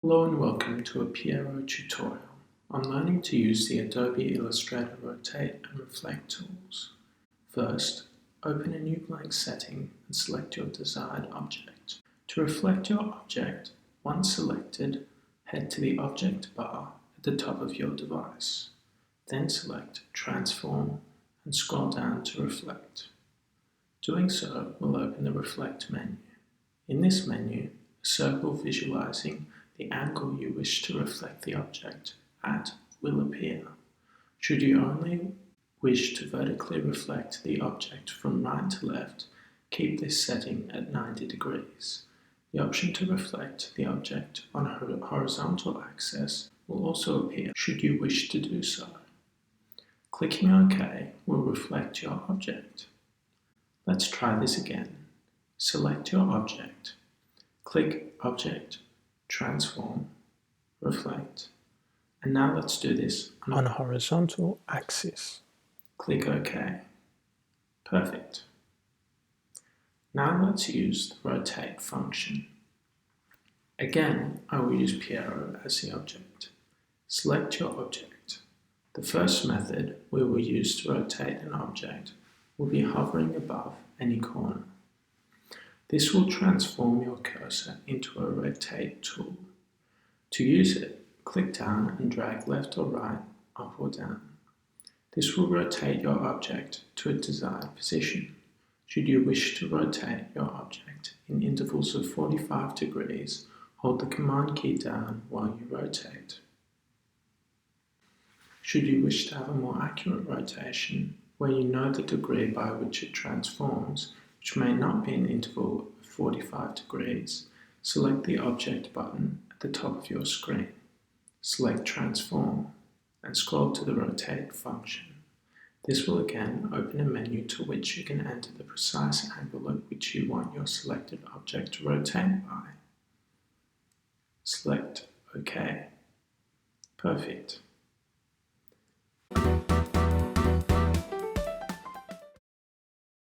Hello and welcome to a Piero tutorial on learning to use the Adobe Illustrator Rotate and Reflect tools. First, open a new blank setting and select your desired object. To reflect your object, once selected, head to the Object bar at the top of your device. Then select Transform and scroll down to Reflect. Doing so will open the Reflect menu. In this menu, a circle visualizing the angle you wish to reflect the object at will appear. Should you only wish to vertically reflect the object from right to left, keep this setting at 90 degrees. The option to reflect the object on a horizontal axis will also appear should you wish to do so. Clicking OK will reflect your object. Let's try this again. Select your object. Click Object, Transform, Reflect, and now let's do this on a horizontal axis. Click OK. Perfect. Now let's use the Rotate function. Again, I will use Piero as the object. Select your object. The first method we will use to rotate an object will be hovering above any corner. This will transform your cursor into a rotate tool. To use it, click down and drag left or right, up or down. This will rotate your object to a desired position. Should you wish to rotate your object in intervals of 45 degrees, hold the Command key down while you rotate. Should you wish to have a more accurate rotation, where you know the degree by which it transforms, which may not be an interval of 45 degrees, select the Object button at the top of your screen. Select Transform and scroll to the Rotate function. This will again open a menu to which you can enter the precise angle at which you want your selected object to rotate by. Select OK. Perfect.